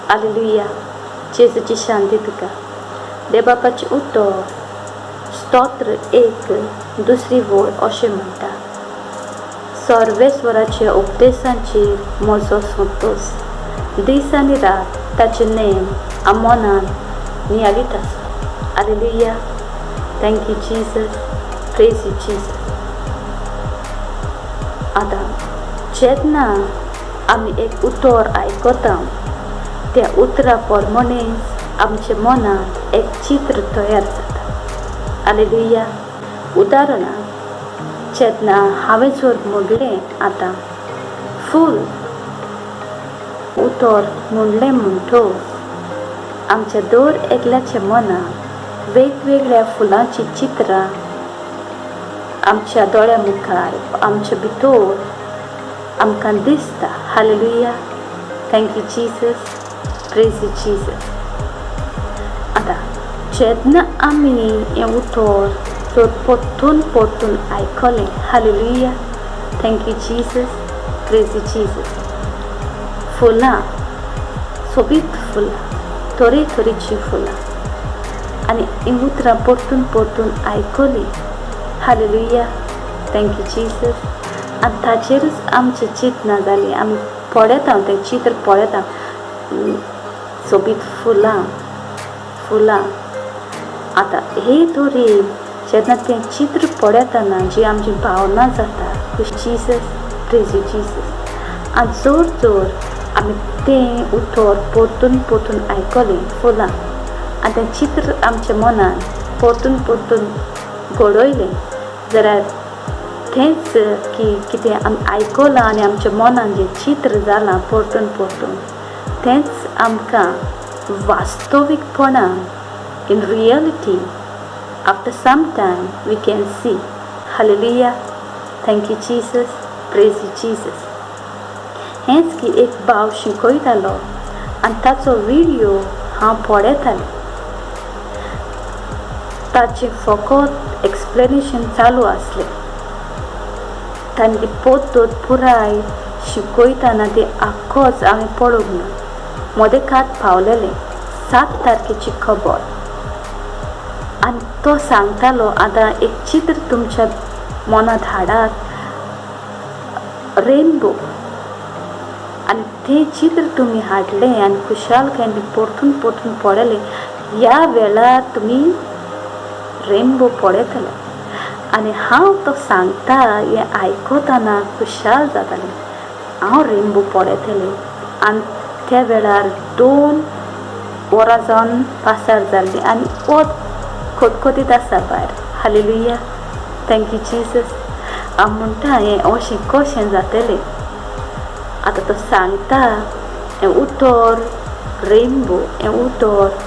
Hallelujah. जेजूची शांती तुका. देवबापाचे उतर स्तोत्र 1 दुसरी वळ अशें म्हणटा. सर्वेस्वराच्या उपदेशांचेर म्हजो संतोष. दीस आनी रात ताचे नेम मनांत नियाळीत आसा. Hallelujah. Thank you Jesus. Praise you Jesus. आतां जेन्ना आमी एक उतर आयकता त्या उतरा पोरमोनेच आमच्या मनांत एक चित्र तयार जाता. हालेलुया. उदाहरणाक जेन्ना हांवें जर म्हणलें आतां फूल उतर म्हणलें म्हणटच आमच्या दर एकल्याच्या मनांत वेगवेगळ्या फुलांची चित्रां आमच्या दोळ्या मुखार आमच्या भितर आमकां दिसता. Hallelujah. Thank you Jesus. Praise you Jesus. आतां जेन्ना आमी हें उतर जर परतून आयकलें. Hallelujah. Thank you Jesus. Praise you Jesus. फुलां सोबीत फुलां तरेतरेची फुलां आनी हीं उतरां परतून आयकलीं. हालेलुया. Thank you Jesus. आनी ताचेरच आमचें चिंतना जालीं. आमी पळयता तें चित्र पळयता. सोबीत फुलां आतां हे तरेन जेन्ना तें चित्र पळयतना जी आमची भावना जाता. जीसस. Praise you Jesus. आनी जर आमी तें उतर परतून आयकलें फुलां आनी तें चित्र आमच्या मनान परतून घडयलें जाल्यार तेंच की कितें आमी आयकलां आनी आमच्या मनान जें चित्र जालां परतून तेंच आमकां वास्तवीकपणान in reality after some time we can see. Hallelujah. Thank you Jesus. Praise you Jesus. हेंच की एक भाव शिकयतालो आनी ताचो व्हिडियो हांव पळयतालें. ताचें फकत एक्सप्लेनेशन चालू आसलें. ताणें ती पद्दत पुराय शिकयतना ती आख्खोच हांवें पळोवंक ना. मदेकात पावलेलें 7 तारखेची खबर आनी तो सांगतालो आतां एक चित्र तुमच्या मनांत हाडात. रेनबो आनी तें चित्र तुमी हाडलें आनी खुशालकायेन परतून पळयलें. ह्या वेळार तुमी रेनबो पळयतले आनी हांव तो सांगता हें आयकतना खुशाल जातालें. हांव रेनबो पळयतलें आनी त्या वेळार 2 वरां जावन पासार जाल्लीं आनी वत खतखतीत आसा भायर. हालेलुया. Thank you Jesus. हांव म्हणटा हें अशें कशें जातलें. आतां तो सांगता हें उतर रेनबो हें उतर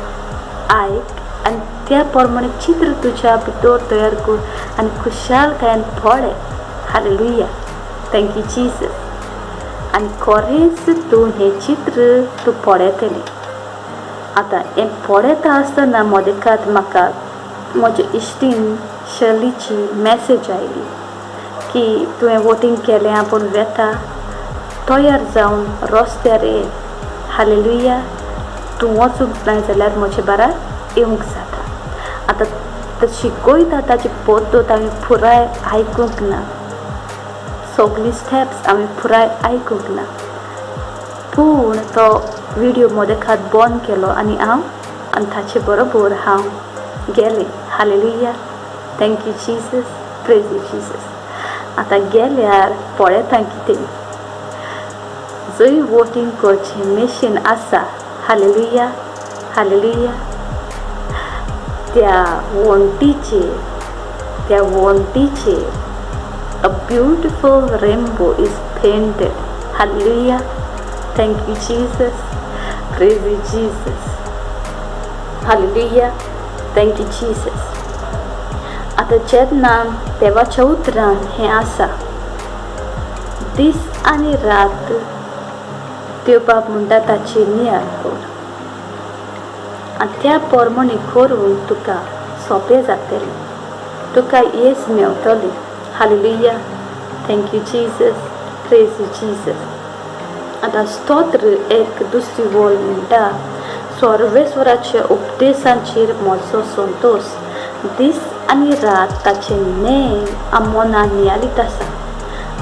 आयक आनी त्या प्रमाणे चित्र तुज्या भितर तयार कर आनी खुशालकायेन पळय. हालेलुया. Thank you Jesus. आनी खरेंच तूं हें चित्र तूं पळयतलें. आतां हें पळयता आसतना मदेकात म्हाका म्हज्या इश्टीन शर्लीची मॅसेज आयली की तुवें वोटींग केलें आपूण वेता तयार जावन रस्त्यार ये. हालेलुया. तूं वचूंक ना जाल्यार म्हजे बारा येवंक जाता. आतां तो शिकयता ताची पद्दत हांवें पुराय आयकूंक ना. सगळी स्टेप्स हांवें पुराय आयकूंक ना. पूण तो व्हिडियो मदेकात बंद केलो आनी ताचे बरोबर हांव गेलें. Hallelujah. Thank you Jesus. Praise you Jesus. आतां गेल्यार पळयता कितें जंय वोटींग करचें मेशीन आसा. हालेलुया. हालेलुया. त्या वणटीचेर a beautiful rainbow is painted. Hallelujah. Thank you Jesus. Praise you Jesus. Hallelujah. Thank you Jesus. आतां जेन्ना देवाच्या उतरान हें आसा दीस आनी रात देव बाब म्हणटा ताची नियाळ कर आनी त्या प्रमाणे करून तुका सोंपें जातलें. तुका येस मेवतली. Hallelujah. Thank you Jesus. Praise you Jesus. आता स्तोत्र एक दुसरी वळ म्हणटा, सर्वेश्वराच्या उपदेशांचेर म्हजो संतोष दीस आनी रात ताचे नेम मनान नियाळीत आसा.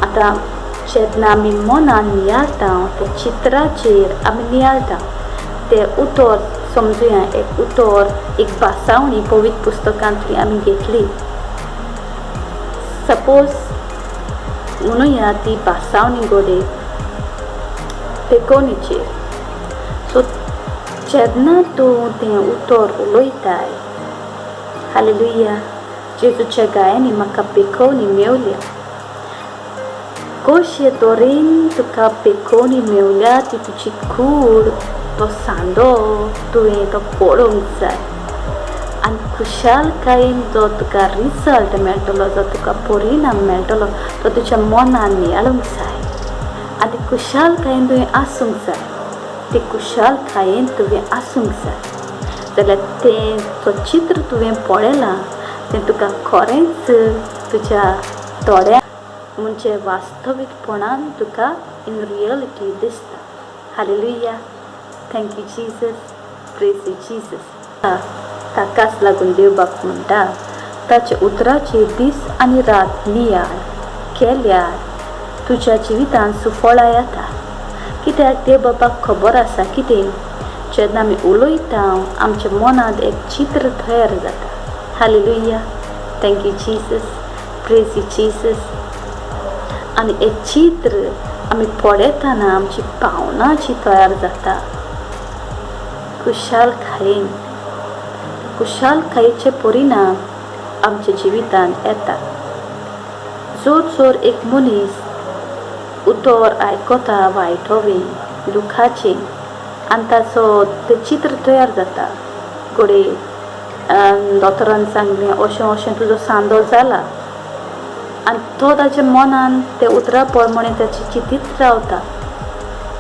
आता जेन्ना आमी मनान नियाळटा ते चित्राचेर आमी नियाळटा. ते उतर समजुया, एक उतर एक भासावणी पवित्र पुस्तकांतली आमी घेतली. सपोज म्हणुया ती भासावणी घडे पेकोनीचेर. सो जेन्ना तूं तें उतर उलयताय, हालेलुया, जेजूच्या गायांनी म्हाका पेकोवणी मेवल्या. कशे तरेन तुका पेकोवणी मेवल्या ती तुजी कूड, तो सांदो तुवें तो पळोवंक जाय. आनी खुशालकायेन जो तुका रिजल्ट मेळटलो, जो तुका परिणाम मेळटलो, तो तुज्या मनान नियाळूंक जाय. आनी ती खुशालकायेन तुवें आसूंक जाय. ती खुशालकायेन तुवें आसूंक जाय. जाल्यार तें जो चित्र तुवें पळयलां तें तुका खरेंच तुज्या दोळ्यां म्हणजे वास्तवीकपणान तुका इन रियलिटी दिसता. Hallelujah, thank you Jesus, praise you Jesus. ताकाच लागून देव बाप म्हणटा, ताच्या उतराचेर दीस आनी रात नियाळ केल्यार तुज्या जिवितान सुफळां येता. कित्याक देव बापाक खबर आसा कितें, जेन्ना आमी उलयता आमच्या मनांत एक चित्र तयार जाता. Hallelujah, thank you Jesus, praise you Jesus. आनी एक चित्र आमी पळयतना आमची भावना जी तयार जाता खुशालकायेन, खुशालकायेचे परिणाम आमच्या जिवितान येतात. जोर एक मोनीस उतर आयकता वायटोवें दुखाचें आनी ताचो तें चित्र तयार जाता. घोडे दोतोरान सांगलें अशें अशें तुजो सांदो जाला, आनी तो ताच्या मनान त्या उतरा प्रमाणें ताची चिंतीत रावता.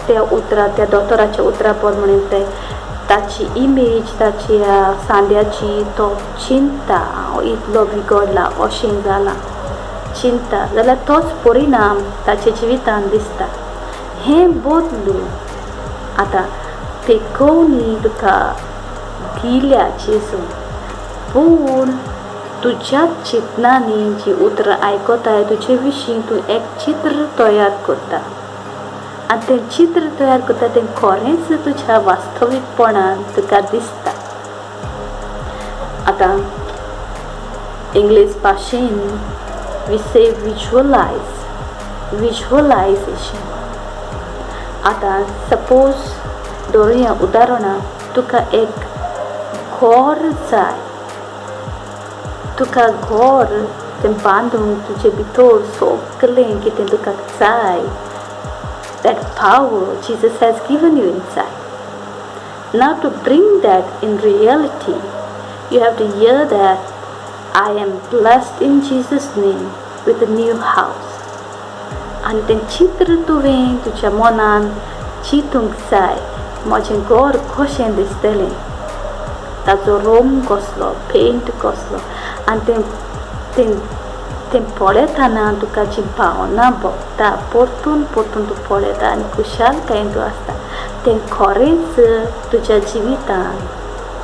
त्या दोतोराच्या उतरा प्रमाणें ताची इमेज, ताच्या सांद्याची तो चिंता, हांव इतलो बिगडला, अशें जाला, चिंता, जाल्यार तोच परिणाम ताच्या जिवितान दिसता. हें बदलून आतां पेकोवणी तुका दिल्या जेजून, पूण तुज्याच चिंतनांनी जी उतरां आयकताय तुजे विशीं तूं एक चित्र तयार करता. आनी तें चित्र तयार करता तें खरेंच तुज्या वास्तवीकपणान तुका दिसता. आतां इंग्लीश भाशेन वी से विज्युअलायझेशन. आतां सपोज धरुया उदाहरणां, तुका एक घर जाय, तुका घर तें बांदूंक तुजे भितर सगळें कितें तुका जाय, that power Jesus has given you inside. Now to bring that in reality, you have to hear that I am blessed in Jesus' name with a new house. आनी तें चित्र तुवें तुज्या मनान चिंतूंक जाय, म्हजें घर कशें दिसतलें, ताचो रंग कसलो, पेंट कसलो. आनी तें पळयतना तुका जी भावना भोगता, परतून तूं पळयता आनी खुशालकायेन तूं आसता, तें खरेंच तुज्या जिवितान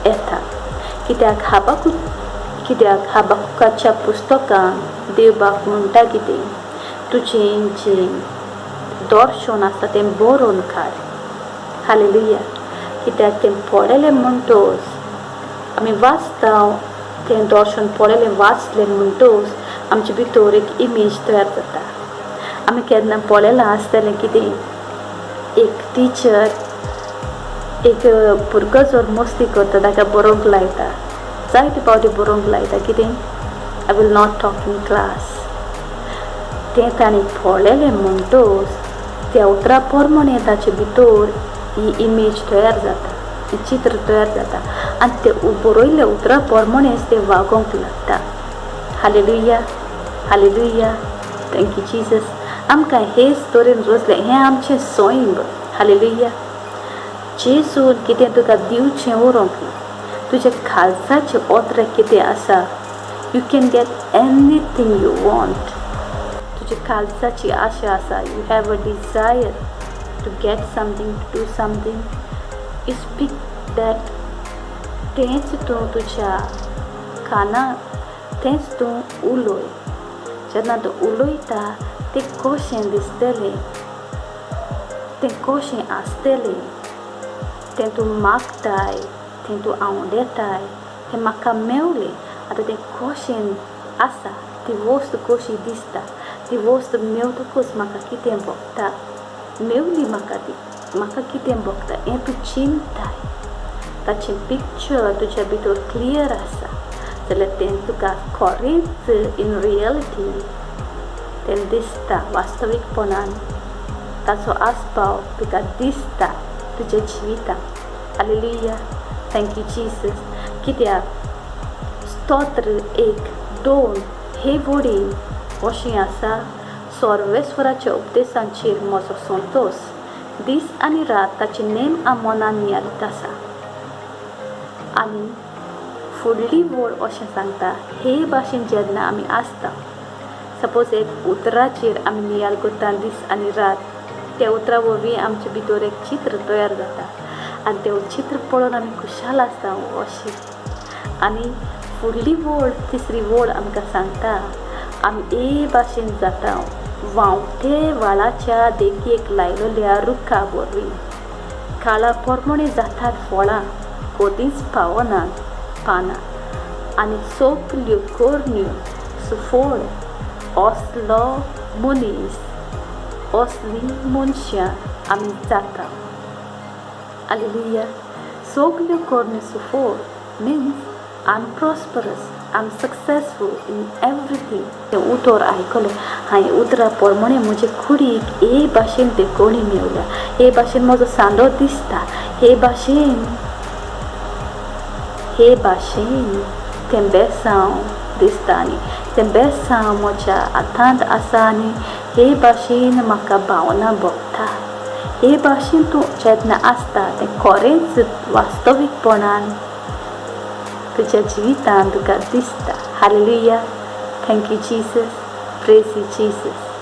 येता. कित्याक हाबाकुकाच्या पुस्तकान देव बाप म्हणटा कितें, तुजें जें दर्शन आसा तें बरोवन काड. हालेलुया, कित्याक तें पळयलें म्हणटोच आमी वाचता, तें दर्शन पळयलें वाचलें म्हणटोच आमचे भितर एक इमेज तयार जाता. आमी केन्ना पळयलां आसतलें कितें, एक टिचर एक भुरगो जर मस्ती करता ताका बरोवंक लायता, जायते फावटी बरोवंक लायता कितें, I will not talk in class. तें ताणें पळयलें म्हणटोच त्या उतरा प्रमाणें ताचे भितर ही इमेज तयार जाता, चित्र तयार जाता, आनी तें बरयल्या उतरा प्रमाणेंच तें वागोवंक लागता. Hallelujah, hallelujah, thank you Jesus. आमकां हेच तरेन रोजलें हें आमचें सैंग. हालेलुया, जेजून कितें तुका दिवचें उरोंक ना. तुज्या खालसाचें ओतरें कितें आसा, you can get anything you want. तुज्या खालसाची आशा आसा, you have a desire to get something, to do something. You speak that तेंच तूं तुज्या कानाक तेंच तूं उलोय. जेन्ना तूं उलयता तें कशें दिसतलें, तें कशें आसतलें, तें तूं मागताय, तें तूं आवडटाय, तें म्हाका मेवलें. आतां तें कशें आसा, ती वस्त कशी दिसता, ती वस्त मेवतकूच म्हाका कितें भोगता, मेवली म्हाका ती, म्हाका कितें भोगता हें तूं चिंताय. ताचें पिक्चर तुज्या भितर क्लियर आसा जाल्यार तें तुका खरेंच इन रियलिटी तें दिसता. वास्तवीकपणान ताचो आस्पाव तुका दिसता तुज्या जिवितांत. हालेलुया. Thank you Jesus. कित्याक स्तोत्र 1-2 हे वडीन अशें आसा. सर्वेस्वराच्या उपदेशांचेर म्हजो संतोश दीस आनी रात ताचे नेम मनान नियाळीत आसा. आनी फुडली वड अशें सांगता, हे भाशेन जेन्ना आमी आसता, सपोज एक उतराचेर आमी नियाळ करता दीस आनी रात, त्या उतरा वरवीं आमचे भितर एक चित्र तयार जाता आनी तें चित्र पळोवन आमी खुशाल आसता अशें. आनी फुडली वड, तिसरी वड आमकां सांगता आमी हे भाशेन जाता व्हांवते वाळाच्या देगेक लायिल्ल्या रुखा वरवीं. कalla पोरमाणें जातात फळां, kodinch पावनात panam आनी सोगल्यो kornniô, सुfoll, oslea, monis, oslea मनशां आमी जाता. Hallelujah. सोगल्यो kornniô, sufoll means I'm prosperous, I'm successful in everything. हें उतर आयकलें हांवें उतरा पोरमाणें म्हजे कुडीक हे भाशेन देगोणी मेवल्या, हे भाशेन म्हजो सांडो दिसता, हे भाशेन तें बेसांव दिसता आनी तें बेसांव म्हज्या हातांत आसा आनी हे भाशेन म्हाका भावना भोगता. हे भाशेन तूं जेन्ना आसता तें खरेंच वास्तवीकपणान तुज्या जिवितांत तुका दिसता. Hallelujah. Thank you Jesus. Praise you Jesus.